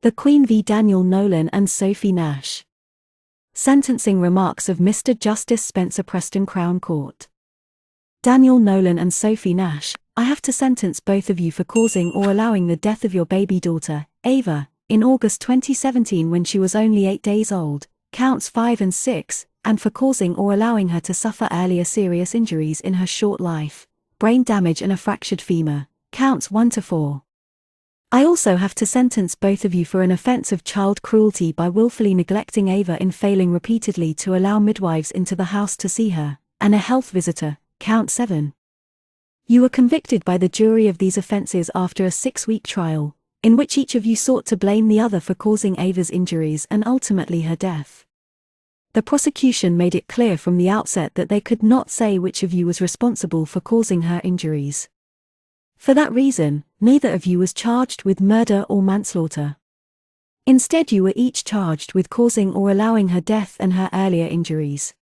The Queen v. Daniel Nolan and Sophie Nash. Sentencing remarks of Mr. Justice Spencer Preston Crown Court. Daniel Nolan and Sophie Nash, I have to sentence both of you for causing or allowing the death of your baby daughter, Ava, in August 2017 when she was only 8 days old, counts 5 and 6, and for causing or allowing her to suffer earlier serious injuries in her short life, brain damage and a fractured femur, counts 1 to 4. I also have to sentence both of you for an offense of child cruelty by willfully neglecting Ava in failing repeatedly to allow midwives into the house to see her, and a health visitor, count 7. You were convicted by the jury of these offenses after a 6-week trial, in which each of you sought to blame the other for causing Ava's injuries and ultimately her death. The prosecution made it clear from the outset that they could not say which of you was responsible for causing her injuries. For that reason, neither of you was charged with murder or manslaughter. Instead, you were each charged with causing or allowing her death and her earlier injuries.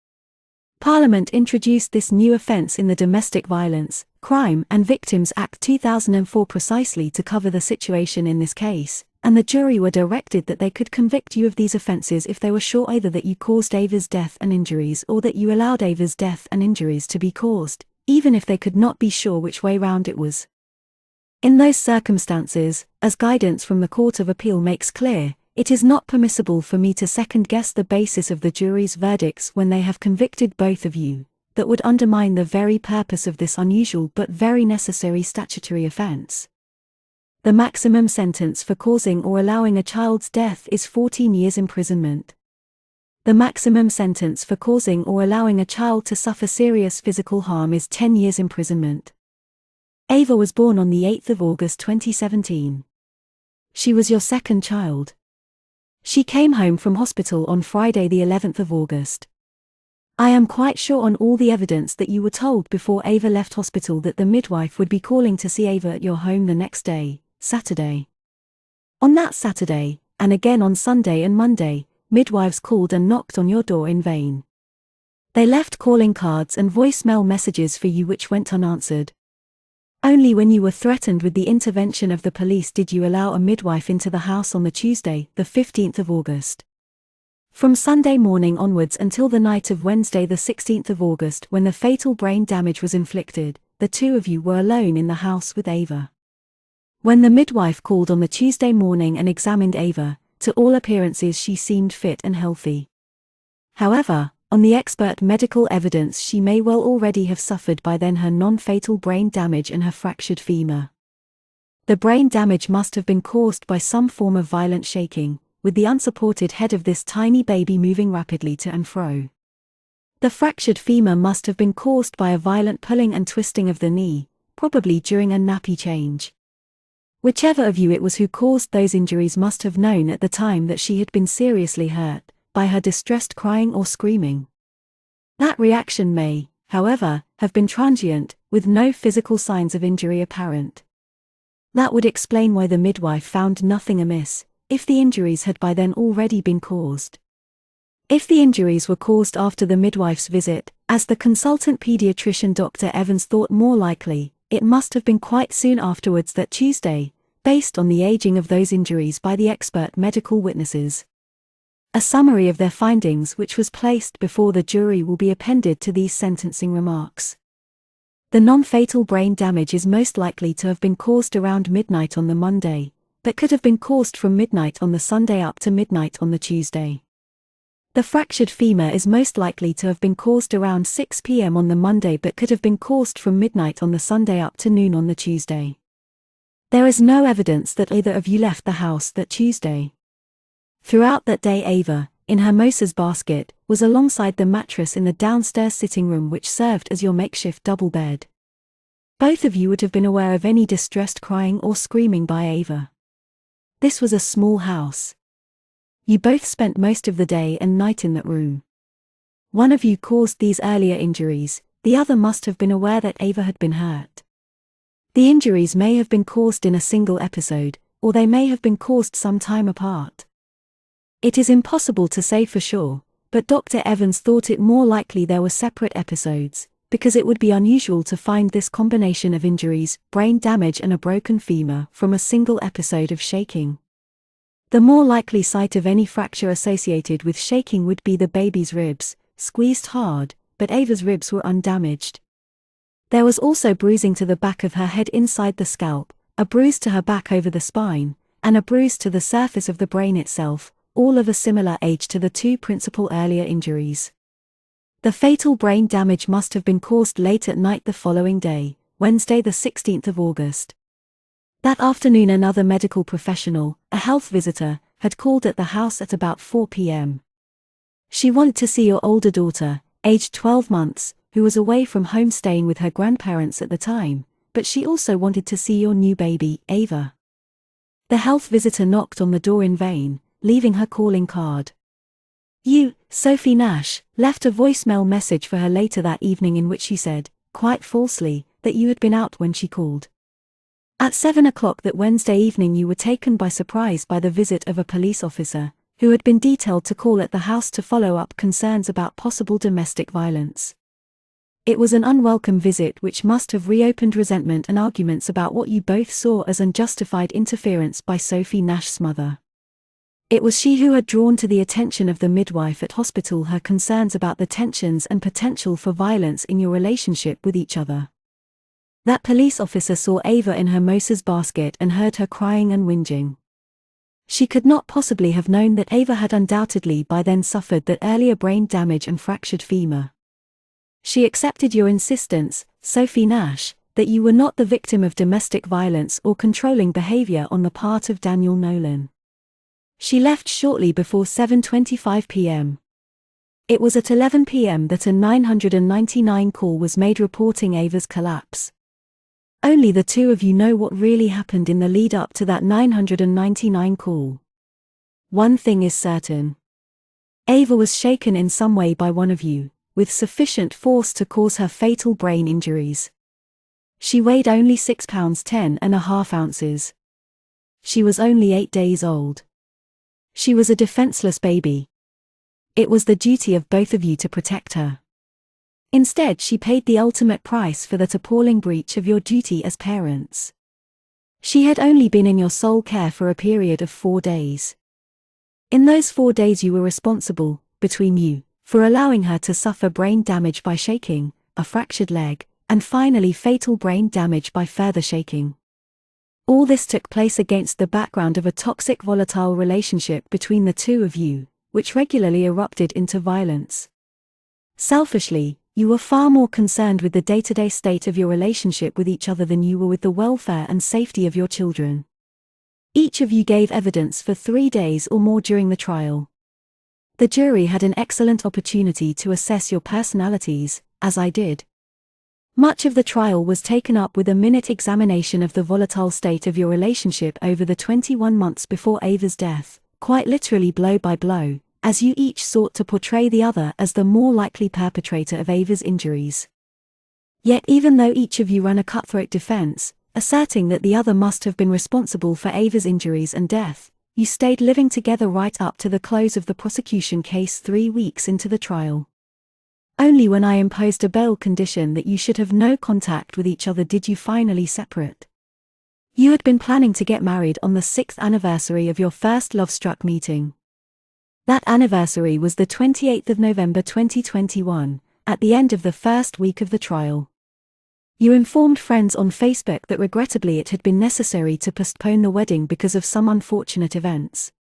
Parliament introduced this new offence in the Domestic Violence, Crime and Victims Act 2004 precisely to cover the situation in this case, and the jury were directed that they could convict you of these offences if they were sure either that you caused Ava's death and injuries or that you allowed Ava's death and injuries to be caused, even if they could not be sure which way round it was. In those circumstances, as guidance from the Court of Appeal makes clear, it is not permissible for me to second-guess the basis of the jury's verdicts when they have convicted both of you. That would undermine the very purpose of this unusual but very necessary statutory offence. The maximum sentence for causing or allowing a child's death is 14 years imprisonment. The maximum sentence for causing or allowing a child to suffer serious physical harm is 10 years imprisonment. Ava was born on the 8th of August 2017. She was your second child. She came home from hospital on Friday the 11th of August. I am quite sure on all the evidence that you were told before Ava left hospital that the midwife would be calling to see Ava at your home the next day, Saturday. On that Saturday, and again on Sunday and Monday, midwives called and knocked on your door in vain. They left calling cards and voicemail messages for you which went unanswered. Only when you were threatened with the intervention of the police did you allow a midwife into the house on the Tuesday, the 15th of August. From Sunday morning onwards until the night of Wednesday the 16th of August when the fatal brain damage was inflicted, the two of you were alone in the house with Ava. When the midwife called on the Tuesday morning and examined Ava, to all appearances she seemed fit and healthy. However, on the expert medical evidence she may well already have suffered by then her non-fatal brain damage and her fractured femur. The brain damage must have been caused by some form of violent shaking, with the unsupported head of this tiny baby moving rapidly to and fro. The fractured femur must have been caused by a violent pulling and twisting of the knee, probably during a nappy change. Whichever of you it was who caused those injuries must have known at the time that she had been seriously hurt by her distressed crying or screaming. That reaction may, however, have been transient, with no physical signs of injury apparent. That would explain why the midwife found nothing amiss, if the injuries had by then already been caused. If the injuries were caused after the midwife's visit, as the consultant pediatrician Dr. Evans thought more likely, it must have been quite soon afterwards that Tuesday, based on the aging of those injuries by the expert medical witnesses. A summary of their findings which was placed before the jury will be appended to these sentencing remarks. The non-fatal brain damage is most likely to have been caused around midnight on the Monday, but could have been caused from midnight on the Sunday up to midnight on the Tuesday. The fractured femur is most likely to have been caused around 6 p.m. on the Monday but could have been caused from midnight on the Sunday up to noon on the Tuesday. There is no evidence that either of you left the house that Tuesday. Throughout that day Ava, in her Moses basket, was alongside the mattress in the downstairs sitting room which served as your makeshift double bed. Both of you would have been aware of any distressed crying or screaming by Ava. This was a small house. You both spent most of the day and night in that room. One of you caused these earlier injuries, the other must have been aware that Ava had been hurt. The injuries may have been caused in a single episode, or they may have been caused some time apart. It is impossible to say for sure, but Dr. Evans thought it more likely there were separate episodes, because it would be unusual to find this combination of injuries, brain damage and a broken femur, from a single episode of shaking. The more likely site of any fracture associated with shaking would be the baby's ribs, squeezed hard, but Ava's ribs were undamaged. There was also bruising to the back of her head inside the scalp, a bruise to her back over the spine, and a bruise to the surface of the brain itself, all of a similar age to the two principal earlier injuries. The fatal brain damage must have been caused late at night the following day, Wednesday the 16th of August. That afternoon another medical professional, a health visitor, had called at the house at about 4 p.m. She wanted to see your older daughter, aged 12 months, who was away from home staying with her grandparents at the time, but she also wanted to see your new baby, Ava. The health visitor knocked on the door in vain, leaving her calling card. You, Sophie Nash, left a voicemail message for her later that evening in which she said, quite falsely, that you had been out when she called. At 7 o'clock that Wednesday evening you were taken by surprise by the visit of a police officer, who had been detailed to call at the house to follow up concerns about possible domestic violence. It was an unwelcome visit which must have reopened resentment and arguments about what you both saw as unjustified interference by Sophie Nash's mother. It was she who had drawn to the attention of the midwife at hospital her concerns about the tensions and potential for violence in your relationship with each other. That police officer saw Ava in her Mosa's basket and heard her crying and whinging. She could not possibly have known that Ava had undoubtedly by then suffered that earlier brain damage and fractured femur. She accepted your insistence, Sophie Nash, that you were not the victim of domestic violence or controlling behavior on the part of Daniel Nolan. She left shortly before 7:25 p.m. It was at 11 p.m. that a 999 call was made reporting Ava's collapse. Only the two of you know what really happened in the lead up to that 999 call. One thing is certain. Ava was shaken in some way by one of you, with sufficient force to cause her fatal brain injuries. She weighed only 6 pounds 10.5 ounces. She was only 8 days old. She was a defenseless baby. It was the duty of both of you to protect her. Instead, she paid the ultimate price for that appalling breach of your duty as parents. She had only been in your sole care for a period of 4 days. In those 4 days you were responsible, between you, for allowing her to suffer brain damage by shaking, a fractured leg, and finally fatal brain damage by further shaking. All this took place against the background of a toxic volatile relationship between the two of you, which regularly erupted into violence. Selfishly, you were far more concerned with the day-to-day state of your relationship with each other than you were with the welfare and safety of your children. Each of you gave evidence for 3 days or more during the trial. The jury had an excellent opportunity to assess your personalities, as I did. Much of the trial was taken up with a minute examination of the volatile state of your relationship over the 21 months before Ava's death, quite literally blow by blow, as you each sought to portray the other as the more likely perpetrator of Ava's injuries. Yet even though each of you ran a cutthroat defense, asserting that the other must have been responsible for Ava's injuries and death, you stayed living together right up to the close of the prosecution case 3 weeks into the trial. Only when I imposed a bail condition that you should have no contact with each other did you finally separate. You had been planning to get married on the 6th anniversary of your first love-struck meeting. That anniversary was the 28th of November 2021, at the end of the first week of the trial. You informed friends on Facebook that regrettably it had been necessary to postpone the wedding because of some unfortunate events.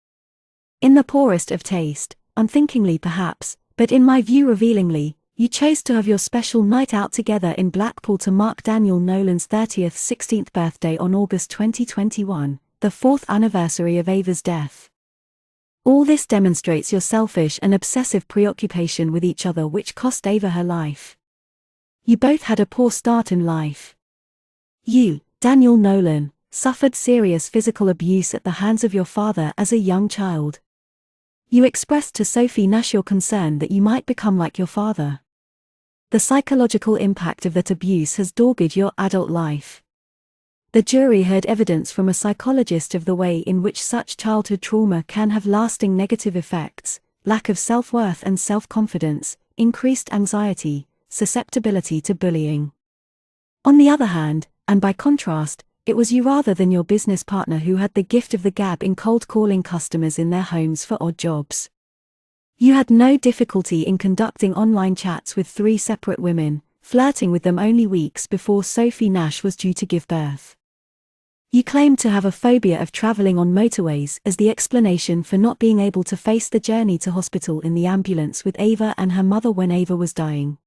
In the poorest of taste, unthinkingly perhaps, but in my view revealingly, you chose to have your special night out together in Blackpool to mark Daniel Nolan's 30th 16th birthday on August 2021, the 4th anniversary of Ava's death. All this demonstrates your selfish and obsessive preoccupation with each other which cost Ava her life. You both had a poor start in life. You, Daniel Nolan, suffered serious physical abuse at the hands of your father as a young child. You expressed to Sophie Nash your concern that you might become like your father. The psychological impact of that abuse has dogged your adult life. The jury heard evidence from a psychologist of the way in which such childhood trauma can have lasting negative effects: lack of self-worth and self-confidence, increased anxiety, susceptibility to bullying. On the other hand, and by contrast, it was you rather than your business partner who had the gift of the gab in cold calling customers in their homes for odd jobs. You had no difficulty in conducting online chats with 3 separate women, flirting with them only weeks before Sophie Nash was due to give birth. You claimed to have a phobia of traveling on motorways as the explanation for not being able to face the journey to hospital in the ambulance with Ava and her mother when Ava was dying.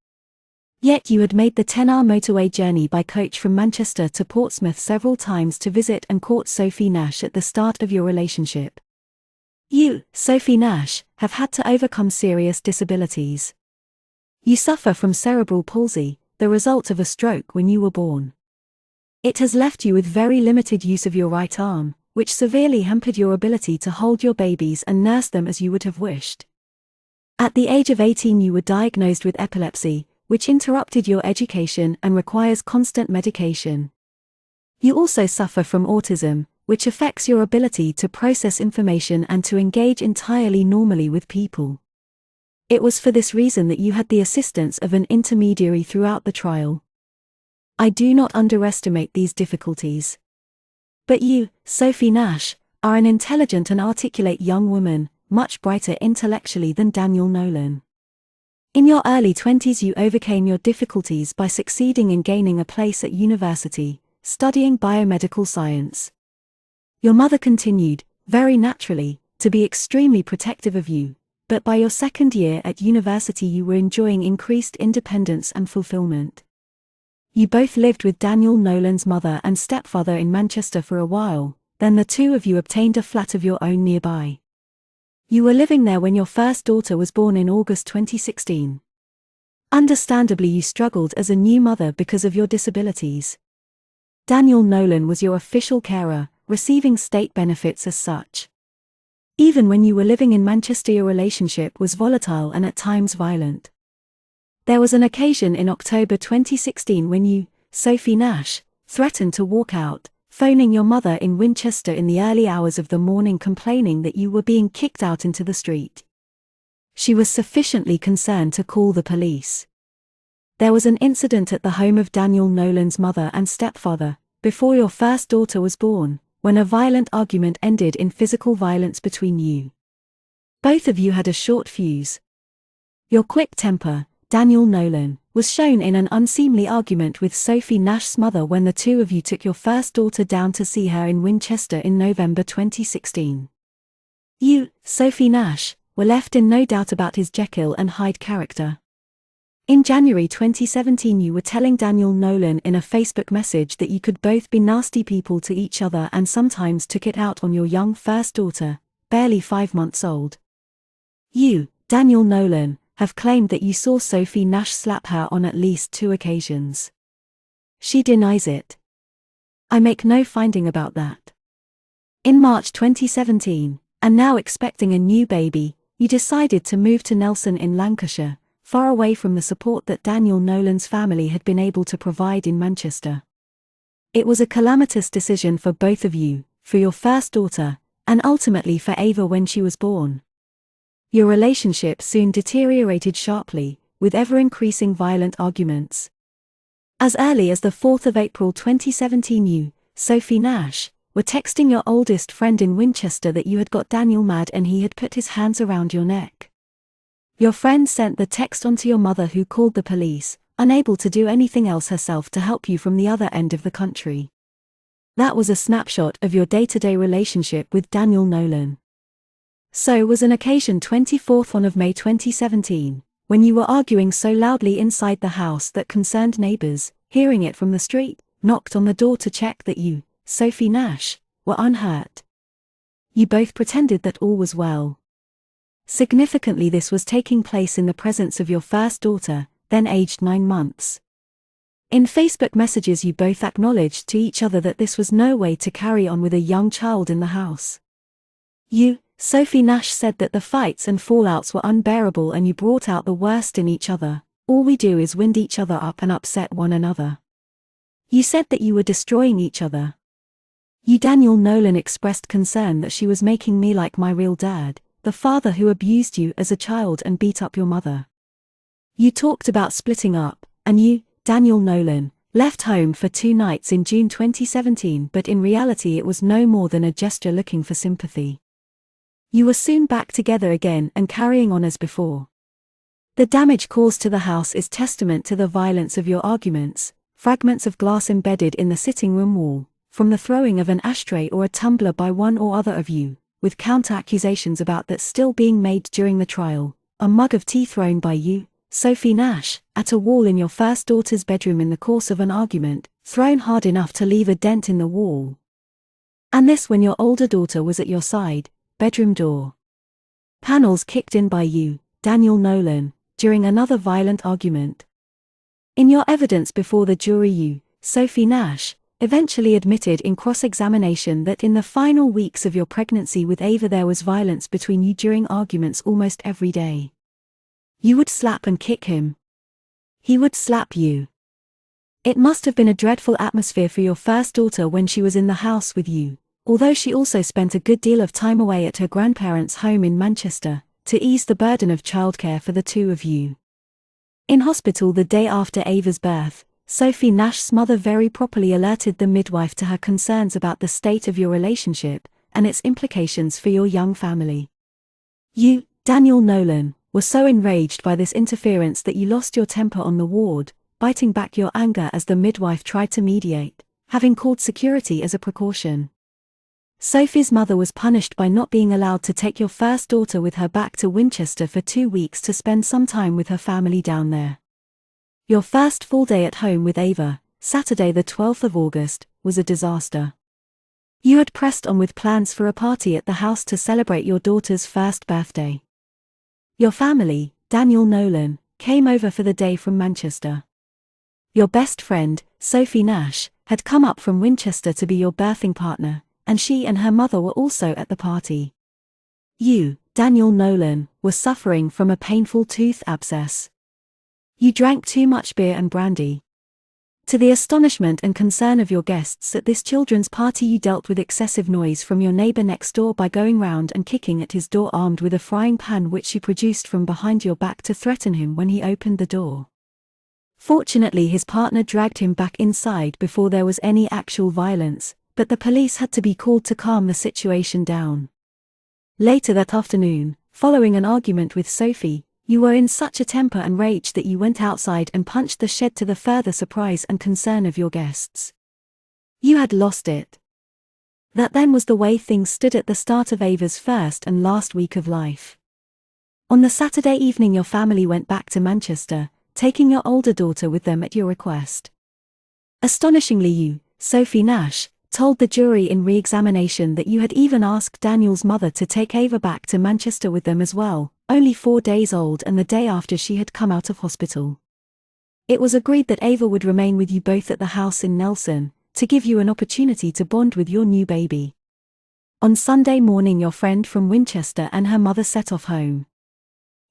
Yet you had made the 10-hour motorway journey by coach from Manchester to Portsmouth several times to visit and court Sophie Nash at the start of your relationship. You, Sophie Nash, have had to overcome serious disabilities. You suffer from cerebral palsy, the result of a stroke when you were born. It has left you with very limited use of your right arm, which severely hampered your ability to hold your babies and nurse them as you would have wished. At the age of 18 you were diagnosed with epilepsy, which interrupted your education and requires constant medication. You also suffer from autism, which affects your ability to process information and to engage entirely normally with people. It was for this reason that you had the assistance of an intermediary throughout the trial. I do not underestimate these difficulties. But you, Sophie Nash, are an intelligent and articulate young woman, much brighter intellectually than Daniel Nolan. In your early 20s you overcame your difficulties by succeeding in gaining a place at university, studying biomedical science. Your mother continued, very naturally, to be extremely protective of you, but by your second year at university you were enjoying increased independence and fulfillment. You both lived with Daniel Nolan's mother and stepfather in Manchester for a while, then the two of you obtained a flat of your own nearby. You were living there when your first daughter was born in August 2016. Understandably you struggled as a new mother because of your disabilities. Daniel Nolan was your official carer, receiving state benefits as such. Even when you were living in Manchester your relationship was volatile and at times violent. There was an occasion in October 2016 when you, Sophie Nash, threatened to walk out, phoning your mother in Winchester in the early hours of the morning complaining that you were being kicked out into the street. She was sufficiently concerned to call the police. There was an incident at the home of Daniel Nolan's mother and stepfather, before your first daughter was born, when a violent argument ended in physical violence between you. Both of you had a short fuse. Your quick temper, Daniel Nolan, was shown in an unseemly argument with Sophie Nash's mother when the two of you took your first daughter down to see her in Winchester in November 2016. You, Sophie Nash, were left in no doubt about his Jekyll and Hyde character. In January 2017 you were telling Daniel Nolan in a Facebook message that you could both be nasty people to each other and sometimes took it out on your young first daughter, barely 5 months old. You, Daniel Nolan, have claimed that you saw Sophie Nash slap her on at least 2 occasions. She denies it. I make no finding about that. In March 2017, and now expecting a new baby, you decided to move to Nelson in Lancashire, far away from the support that Daniel Nolan's family had been able to provide in Manchester. It was a calamitous decision for both of you, for your first daughter, and ultimately for Ava when she was born. Your relationship soon deteriorated sharply, with ever-increasing violent arguments. As early as the 4th of April 2017 you, Sophie Nash, were texting your oldest friend in Winchester that you had got Daniel mad and he had put his hands around your neck. Your friend sent the text on to your mother who called the police, unable to do anything else herself to help you from the other end of the country. That was a snapshot of your day-to-day relationship with Daniel Nolan. So was an occasion 24th of May 2017, when you were arguing so loudly inside the house that concerned neighbors, hearing it from the street, knocked on the door to check that you, Sophie Nash, were unhurt. You both pretended that all was well. Significantly this was taking place in the presence of your first daughter, then aged 9 months. In Facebook messages you both acknowledged to each other that this was no way to carry on with a young child in the house. You, Sophie Nash, said that the fights and fallouts were unbearable and you brought out the worst in each other. All we do is wind each other up and upset one another. You said that you were destroying each other. You, Daniel Nolan, expressed concern that she was making me like my real dad, the father who abused you as a child and beat up your mother. You talked about splitting up, and you, Daniel Nolan, left home for 2 nights in June 2017, but in reality it was no more than a gesture looking for sympathy. You were soon back together again and carrying on as before. The damage caused to the house is testament to the violence of your arguments, fragments of glass embedded in the sitting room wall, from the throwing of an ashtray or a tumbler by one or other of you, with counter-accusations about that still being made during the trial, a mug of tea thrown by you, Sophie Nash, at a wall in your first daughter's bedroom in the course of an argument, thrown hard enough to leave a dent in the wall. And this when your older daughter was at your side, bedroom door. Panels kicked in by you, Daniel Nolan, during another violent argument. In your evidence before the jury you, Sophie Nash, eventually admitted in cross-examination that in the final weeks of your pregnancy with Ava there was violence between you during arguments almost every day. You would slap and kick him. He would slap you. It must have been a dreadful atmosphere for your first daughter when she was in the house with you, although she also spent a good deal of time away at her grandparents' home in Manchester, to ease the burden of childcare for the two of you. In hospital the day after Ava's birth, Sophie Nash's mother very properly alerted the midwife to her concerns about the state of your relationship, and its implications for your young family. You, Daniel Nolan, were so enraged by this interference that you lost your temper on the ward, biting back your anger as the midwife tried to mediate, having called security as a precaution. Sophie's mother was punished by not being allowed to take your first daughter with her back to Winchester for 2 weeks to spend some time with her family down there. Your first full day at home with Ava, Saturday the 12th of August, was a disaster. You had pressed on with plans for a party at the house to celebrate your daughter's first birthday. Your family, Daniel Nolan, came over for the day from Manchester. Your best friend, Sophie Nash, had come up from Winchester to be your birthing partner, and she and her mother were also at the party. You, Daniel Nolan, were suffering from a painful tooth abscess. You drank too much beer and brandy. To the astonishment and concern of your guests at this children's party you dealt with excessive noise from your neighbor next door by going round and kicking at his door armed with a frying pan which you produced from behind your back to threaten him when he opened the door. Fortunately his partner dragged him back inside before there was any actual violence, but the police had to be called to calm the situation down. Later that afternoon, following an argument with Sophie, you were in such a temper and rage that you went outside and punched the shed to the further surprise and concern of your guests. You had lost it. That then was the way things stood at the start of Ava's first and last week of life. On the Saturday evening your family went back to Manchester, taking your older daughter with them at your request. Astonishingly you, Sophie Nash, told the jury in re-examination that you had even asked Daniel's mother to take Ava back to Manchester with them as well, only 4 days old and the day after she had come out of hospital. It was agreed that Ava would remain with you both at the house in Nelson, to give you an opportunity to bond with your new baby. On Sunday morning your friend from Winchester and her mother set off home.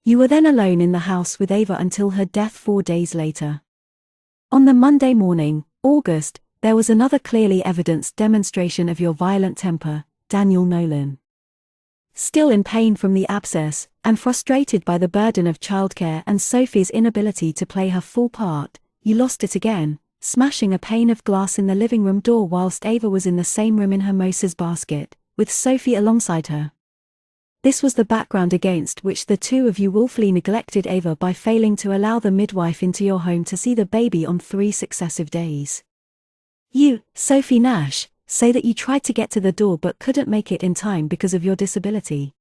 You were then alone in the house with Ava until her death 4 days later. On the Monday morning, August, there was another clearly evidenced demonstration of your violent temper, Daniel Nolan. Still in pain from the abscess, and frustrated by the burden of childcare and Sophie's inability to play her full part, you lost it again, smashing a pane of glass in the living room door whilst Ava was in the same room in her Moses basket, with Sophie alongside her. This was the background against which the two of you willfully neglected Ava by failing to allow the midwife into your home to see the baby on 3 successive days. You, Sophie Nash, say that you tried to get to the door but couldn't make it in time because of your disability.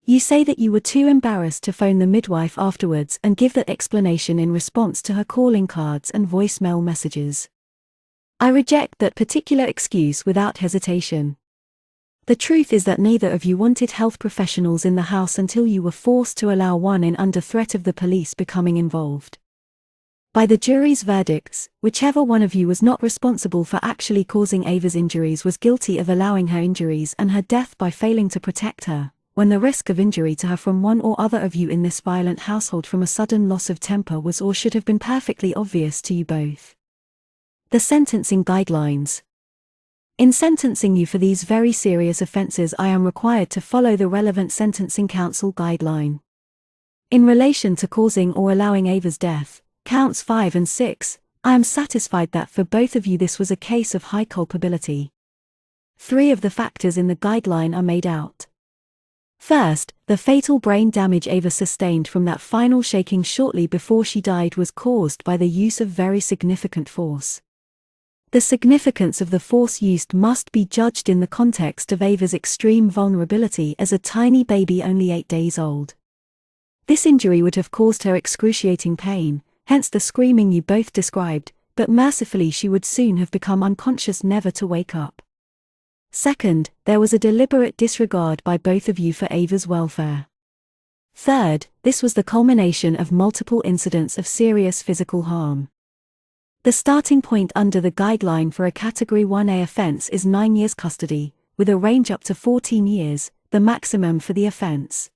You say that you were too embarrassed to phone the midwife afterwards and give that explanation in response to her calling cards and voicemail messages. I reject that particular excuse without hesitation. The truth is that neither of you wanted health professionals in the house until you were forced to allow one in under threat of the police becoming involved. By the jury's verdicts, whichever one of you was not responsible for actually causing Ava's injuries was guilty of allowing her injuries and her death by failing to protect her, when the risk of injury to her from one or other of you in this violent household from a sudden loss of temper was or should have been perfectly obvious to you both. The sentencing guidelines. In sentencing you for these very serious offences I am required to follow the relevant Sentencing Council guideline. In relation to causing or allowing Ava's death, Counts 5 and 6, I am satisfied that for both of you this was a case of high culpability. 3 of the factors in the guideline are made out. First, the fatal brain damage Ava sustained from that final shaking shortly before she died was caused by the use of very significant force. The significance of the force used must be judged in the context of Ava's extreme vulnerability as a tiny baby only 8 days old. This injury would have caused her excruciating pain, hence the screaming you both described, but mercifully she would soon have become unconscious, never to wake up. Second, there was a deliberate disregard by both of you for Ava's welfare. Third, this was the culmination of multiple incidents of serious physical harm. The starting point under the guideline for a Category 1A offense is 9 years custody, with a range up to 14 years, the maximum for the offense.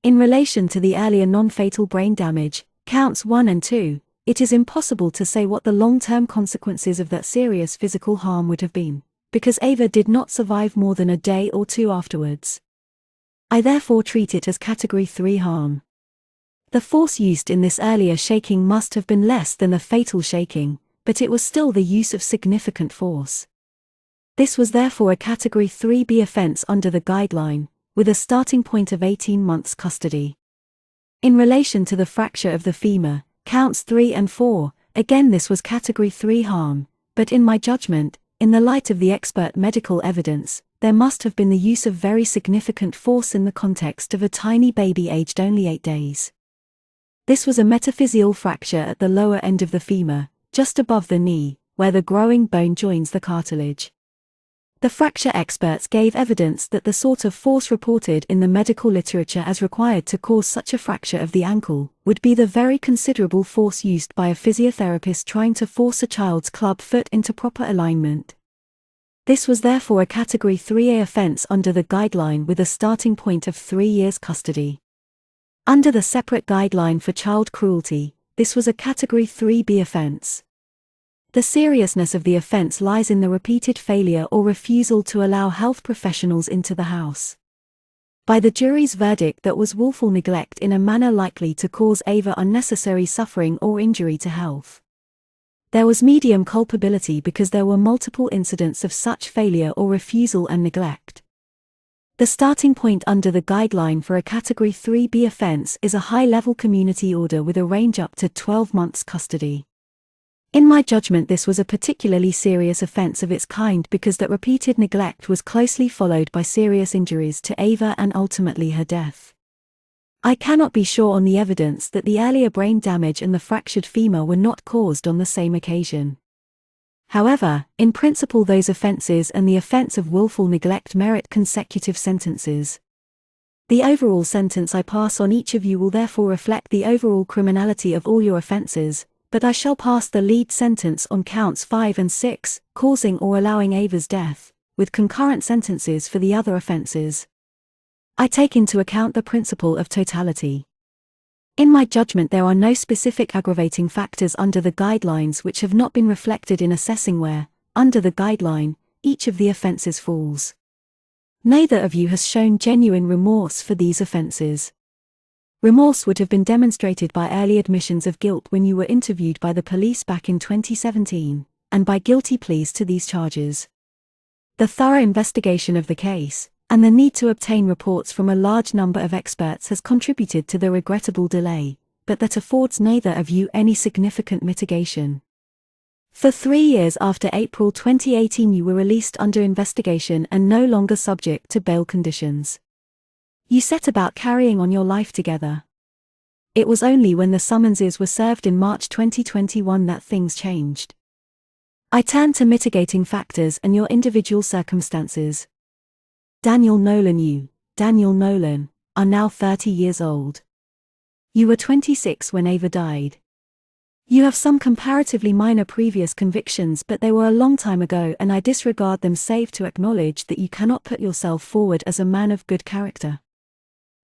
In relation to the earlier non-fatal brain damage, counts 1 and 2, it is impossible to say what the long-term consequences of that serious physical harm would have been, because Ava did not survive more than a day or 2 afterwards. I therefore treat it as Category 3 harm. The force used in this earlier shaking must have been less than the fatal shaking, but it was still the use of significant force. This was therefore a Category 3B offense under the guideline, with a starting point of 18 months custody. In relation to the fracture of the femur, counts 3 and 4, again this was Category 3 harm, but in my judgment, in the light of the expert medical evidence, there must have been the use of very significant force in the context of a tiny baby aged only 8 days. This was a metaphyseal fracture at the lower end of the femur, just above the knee, where the growing bone joins the cartilage. The fracture experts gave evidence that the sort of force reported in the medical literature as required to cause such a fracture of the ankle would be the very considerable force used by a physiotherapist trying to force a child's club foot into proper alignment. This was therefore a Category 3A offense under the guideline with a starting point of 3 years custody. Under the separate guideline for child cruelty, this was a Category 3B offense. The seriousness of the offense lies in the repeated failure or refusal to allow health professionals into the house. By the jury's verdict, that was willful neglect in a manner likely to cause Ava unnecessary suffering or injury to health. There was medium culpability because there were multiple incidents of such failure or refusal and neglect. The starting point under the guideline for a Category 3B offense is a high-level community order with a range up to 12 months custody. In my judgment, this was a particularly serious offense of its kind because that repeated neglect was closely followed by serious injuries to Ava and ultimately her death. I cannot be sure on the evidence that the earlier brain damage and the fractured femur were not caused on the same occasion. However, in principle those offenses and the offense of willful neglect merit consecutive sentences. The overall sentence I pass on each of you will therefore reflect the overall criminality of all your offenses, but I shall pass the lead sentence on counts 5 and 6, causing or allowing Ava's death, with concurrent sentences for the other offenses. I take into account the principle of totality. In my judgment, there are no specific aggravating factors under the guidelines which have not been reflected in assessing where, under the guideline, each of the offenses falls. Neither of you has shown genuine remorse for these offenses. Remorse would have been demonstrated by early admissions of guilt when you were interviewed by the police back in 2017, and by guilty pleas to these charges. The thorough investigation of the case, and the need to obtain reports from a large number of experts has contributed to the regrettable delay, but that affords neither of you any significant mitigation. For 3 years after April 2018 you were released under investigation and no longer subject to bail conditions. You set about carrying on your life together. It was only when the summonses were served in March 2021 that things changed. I turn to mitigating factors and your individual circumstances. Daniel Nolan, you, Daniel Nolan, are now 30 years old. You were 26 when Ava died. You have some comparatively minor previous convictions, but they were a long time ago and I disregard them save to acknowledge that you cannot put yourself forward as a man of good character.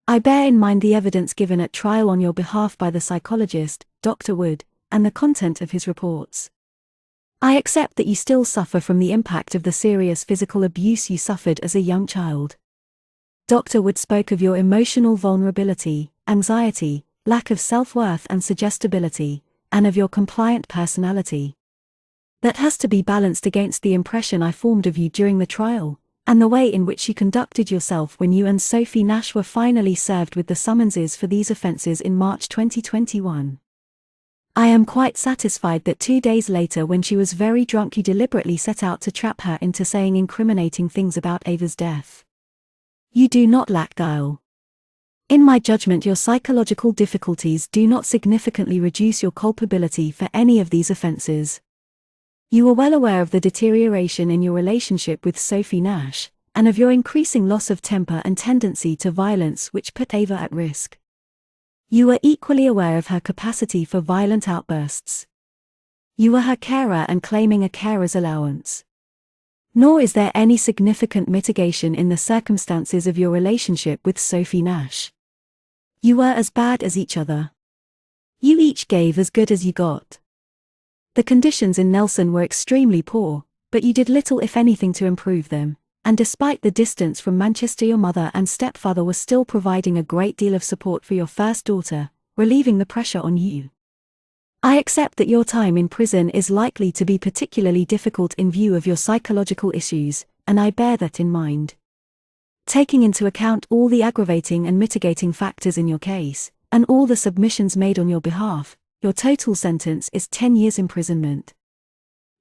I bear in mind the evidence given at trial on your behalf by the psychologist, Dr. Wood, and the content of his reports. I accept that you still suffer from the impact of the serious physical abuse you suffered as a young child. Dr. Wood spoke of your emotional vulnerability, anxiety, lack of self-worth and suggestibility, and of your compliant personality. That has to be balanced against the impression I formed of you during the trial, and the way in which you conducted yourself when you and Sophie Nash were finally served with the summonses for these offences in March 2021. I am quite satisfied that 2 days later, when she was very drunk, you deliberately set out to trap her into saying incriminating things about Ava's death. You do not lack guile. In my judgment, your psychological difficulties do not significantly reduce your culpability for any of these offences. You were well aware of the deterioration in your relationship with Sophie Nash, and of your increasing loss of temper and tendency to violence which put Ava at risk. You were equally aware of her capacity for violent outbursts. You were her carer and claiming a carer's allowance. Nor is there any significant mitigation in the circumstances of your relationship with Sophie Nash. You were as bad as each other. You each gave as good as you got. The conditions in Nelson were extremely poor, but you did little if anything to improve them, and despite the distance from Manchester, your mother and stepfather were still providing a great deal of support for your first daughter, relieving the pressure on you. I accept that your time in prison is likely to be particularly difficult in view of your psychological issues, and I bear that in mind. Taking into account all the aggravating and mitigating factors in your case, and all the submissions made on your behalf, your total sentence is 10 years imprisonment.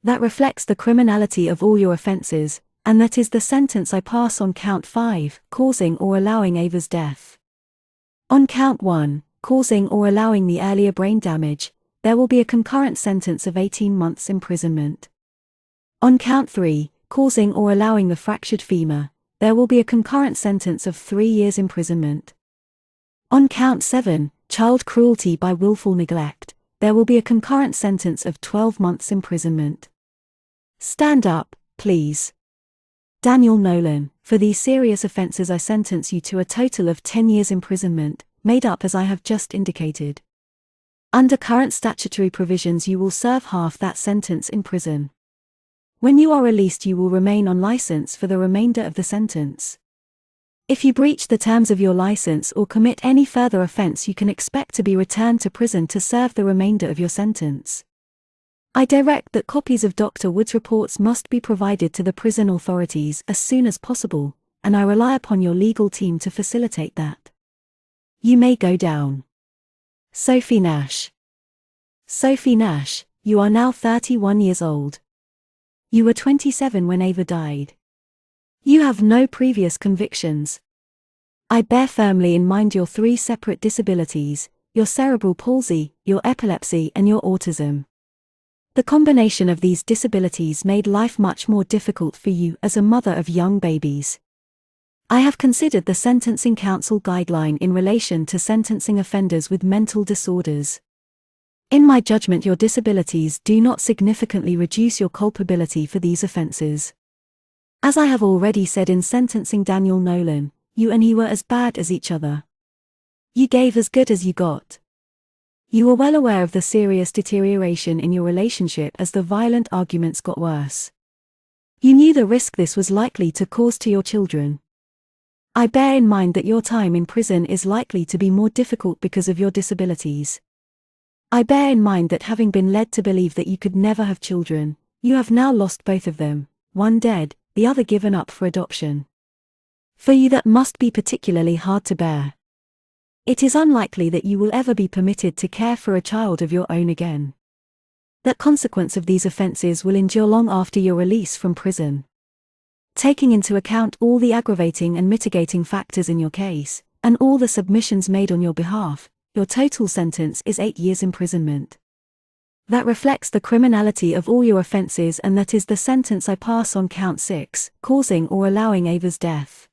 That reflects the criminality of all your offences, and that is the sentence I pass on count 5, causing or allowing Ava's death. On count 1, causing or allowing the earlier brain damage, there will be a concurrent sentence of 18 months imprisonment. On count 3, causing or allowing the fractured femur, there will be a concurrent sentence of 3 years imprisonment. On count 7, child cruelty by willful neglect, there will be a concurrent sentence of 12 months imprisonment. Stand up, please. Daniel Nolan, for these serious offences I sentence you to a total of 10 years imprisonment, made up as I have just indicated. Under current statutory provisions you will serve half that sentence in prison. When you are released you will remain on licence for the remainder of the sentence. If you breach the terms of your licence or commit any further offence you can expect to be returned to prison to serve the remainder of your sentence. I direct that copies of Dr. Wood's reports must be provided to the prison authorities as soon as possible, and I rely upon your legal team to facilitate that. You may go down. Sophie Nash. Sophie Nash, you are now 31 years old. You were 27 when Ava died. You have no previous convictions. I bear firmly in mind your 3 separate disabilities, your cerebral palsy, your epilepsy and your autism. The combination of these disabilities made life much more difficult for you as a mother of young babies. I have considered the Sentencing Council guideline in relation to sentencing offenders with mental disorders. In my judgment, your disabilities do not significantly reduce your culpability for these offences. As I have already said in sentencing Daniel Nolan, you and he were as bad as each other. You gave as good as you got. You were well aware of the serious deterioration in your relationship as the violent arguments got worse. You knew the risk this was likely to cause to your children. I bear in mind that your time in prison is likely to be more difficult because of your disabilities. I bear in mind that having been led to believe that you could never have children, you have now lost both of them, one dead, the other given up for adoption. For you that must be particularly hard to bear. It is unlikely that you will ever be permitted to care for a child of your own again. That consequence of these offences will endure long after your release from prison. Taking into account all the aggravating and mitigating factors in your case, and all the submissions made on your behalf, your total sentence is 8 years imprisonment. That reflects the criminality of all your offences, and that is the sentence I pass on count 6, causing or allowing Ava's death.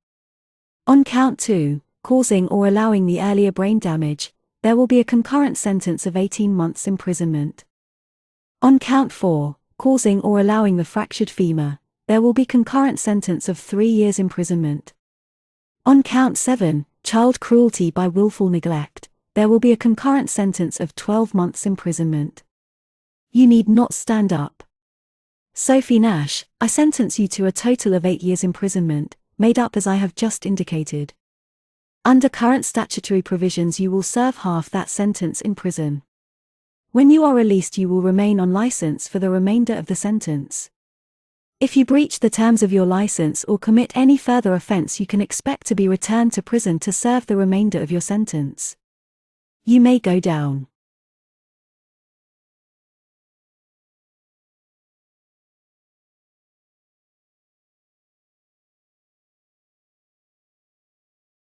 On count 2, causing or allowing the earlier brain damage, there will be a concurrent sentence of 18 months imprisonment. On count 4, causing or allowing the fractured femur, there will be concurrent sentence of 3 years imprisonment. On count 7, child cruelty by willful neglect, there will be a concurrent sentence of 12 months imprisonment. You need not stand up. Sophie Nash, I sentence you to a total of 8 years imprisonment, made up as I have just indicated. Under current statutory provisions you will serve half that sentence in prison. When you are released, you will remain on license for the remainder of the sentence. If you breach the terms of your license or commit any further offense, you can expect to be returned to prison to serve the remainder of your sentence. You may go down.